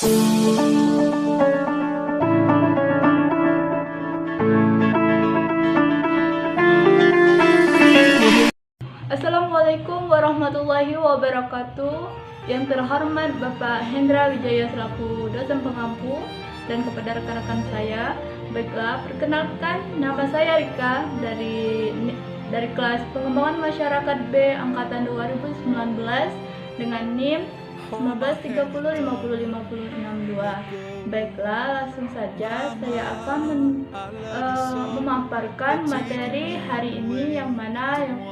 Assalamualaikum warahmatullahi wabarakatuh. Yang terhormat Bapak Hendra Wijaya selaku dosen pengampu dan kepada rekan-rekan saya. Baiklah, perkenalkan nama saya Rika dari kelas Pengembangan Masyarakat B angkatan 2019 dengan NIM 1930505062. Baiklah, langsung saja saya akan memaparkan materi hari ini yang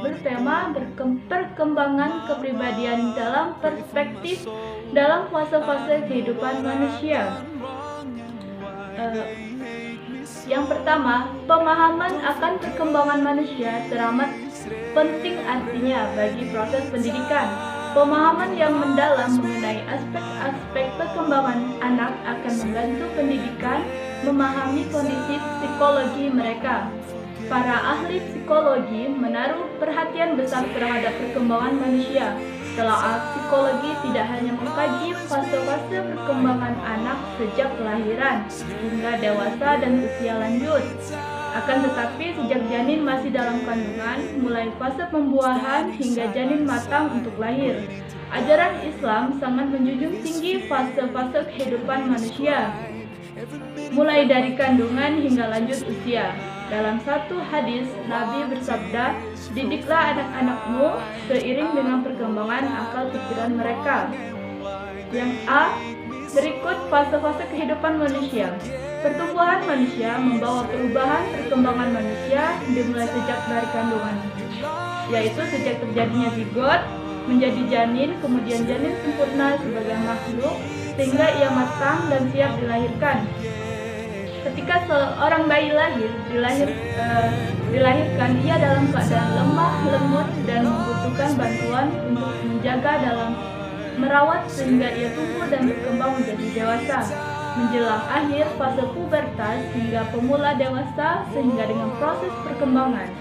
bertema perkembangan kepribadian dalam perspektif dalam fase-fase kehidupan manusia. Yang pertama, pemahaman akan perkembangan manusia teramat penting artinya bagi proses pendidikan. Pemahaman yang mendalam mengenai aspek-aspek perkembangan anak akan membantu pendidikan memahami kondisi psikologi mereka. Para ahli psikologi menaruh perhatian besar terhadap perkembangan manusia. Telaah psikologi tidak hanya mengkaji fase-fase perkembangan anak sejak kelahiran hingga dewasa dan usia lanjut. Akan tetapi sejak janin masih dalam kandungan, mulai fase pembuahan hingga janin matang untuk lahir. Ajaran Islam sangat menjunjung tinggi fase-fase kehidupan manusia, mulai dari kandungan hingga lanjut usia. Dalam satu hadis, Nabi bersabda, "Didiklah anak-anakmu seiring dengan perkembangan akal pikiran mereka." Yang A, berikut fase-fase kehidupan manusia. Pertumbuhan manusia membawa perubahan perkembangan manusia dimulai sejak dari kandungan, yaitu sejak terjadinya zigot menjadi janin, kemudian janin sempurna sebagai makhluk sehingga ia matang dan siap dilahirkan. Ketika seorang bayi dilahirkan, ia dalam keadaan lemah, lemut dan membutuhkan bantuan untuk menjaga dalam merawat sehingga ia tumbuh dan berkembang menjadi dewasa. Menjelang akhir fase pubertas hingga pemula dewasa sehingga dengan proses perkembangan.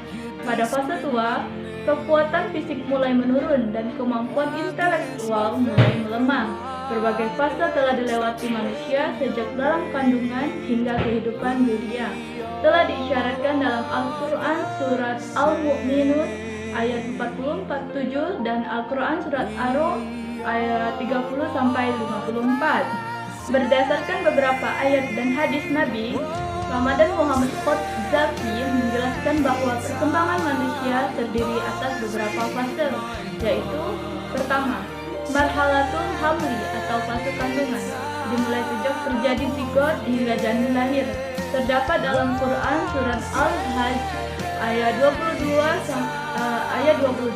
Pada fase tua, kekuatan fisik mulai menurun dan kemampuan intelektual mulai melemah. Berbagai fase telah dilewati manusia sejak dalam kandungan hingga kehidupan dunia. Telah diisyaratkan dalam Al-Quran surat Al-Mu'minun ayat 40-47 dan Al-Quran surat Ar-Rum ayat 30-54. Berdasarkan beberapa ayat dan hadis Nabi, Ramadan Muhammad Qadzaki menjelaskan bahwa perkembangan manusia terdiri atas beberapa fase, yaitu pertama, marhalatul hamli atau fase kandungan, dimulai sejak terjadi zigot hingga janin lahir. Terdapat dalam Quran surat Al-Hajj ayat 22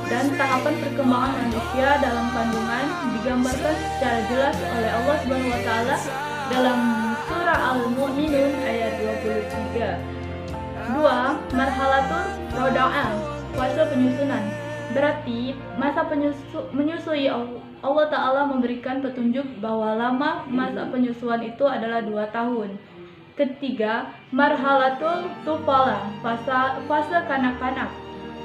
dan tahapan perkembangan manusia dalam kandungan digambarkan secara jelas oleh Allah SWT dalam surah Al-Mu'minun ayat 23. 2. Marhalatul roda'ah, fase penyusunan. Berarti masa menyusui Allah Ta'ala memberikan petunjuk bahwa lama masa penyusuan itu adalah 2 tahun. Ketiga, marhalatul tufala, fase kanak-kanak,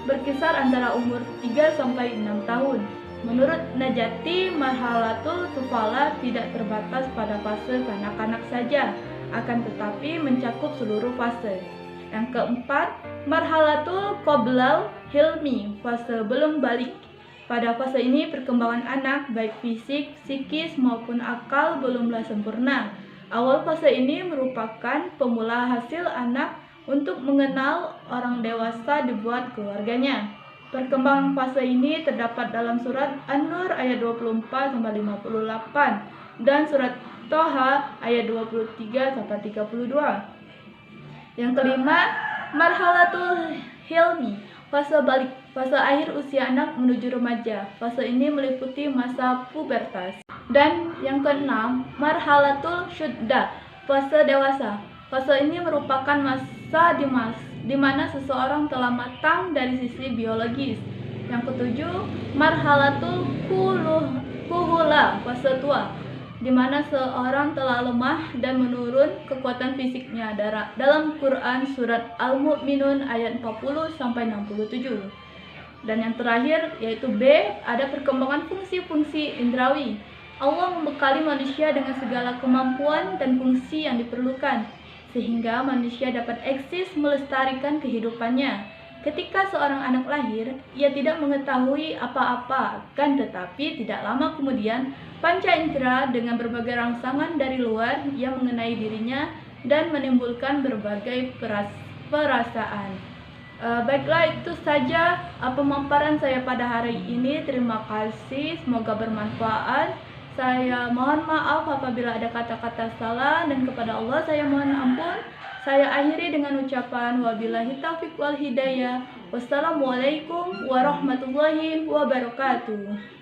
berkisar antara umur 3-6 tahun. Menurut Najati, marhalatul tufala tidak terbatas pada fase kanak-kanak saja, akan tetapi mencakup seluruh fase. Yang keempat, marhalatul qoblal hilmi, fase belum balik. Pada fase ini perkembangan anak baik fisik, psikis maupun akal belumlah sempurna. Awal fase ini merupakan pemula hasil anak untuk mengenal orang dewasa dibuat keluarganya. Perkembangan fase ini terdapat dalam surat An-Nur ayat 24-58 dan surat Toha ayat 23-32. Yang kelima, marhalatul hilmi, fase balik, fase akhir usia anak menuju remaja. Fase ini meliputi masa pubertas. Dan yang keenam, marhalatul syuddah, fase dewasa. Fase ini merupakan masa di mana seseorang telah matang dari sisi biologis. Yang ketujuh, marhalatul kuhula, fase tua, di mana seorang telah lemah dan menurun kekuatan fisiknya. Dalam Quran surat Al-Mu'minun ayat 40-67. Dan yang terakhir yaitu B, ada perkembangan fungsi-fungsi indrawi. Allah membekali manusia dengan segala kemampuan dan fungsi yang diperlukan, sehingga manusia dapat eksis melestarikan kehidupannya. Ketika seorang anak lahir, ia tidak mengetahui apa-apa, kan tetapi tidak lama kemudian panca indera dengan berbagai rangsangan dari luar yang mengenai dirinya dan menimbulkan berbagai perasaan. Baiklah, itu saja pemaparan saya pada hari ini. Terima kasih, semoga bermanfaat. Saya mohon maaf apabila ada kata-kata salah, dan kepada Allah saya mohon ampun. Saya akhiri dengan ucapan wabillahi taufiq wal hidayah. Wassalamualaikum warahmatullahi wabarakatuh.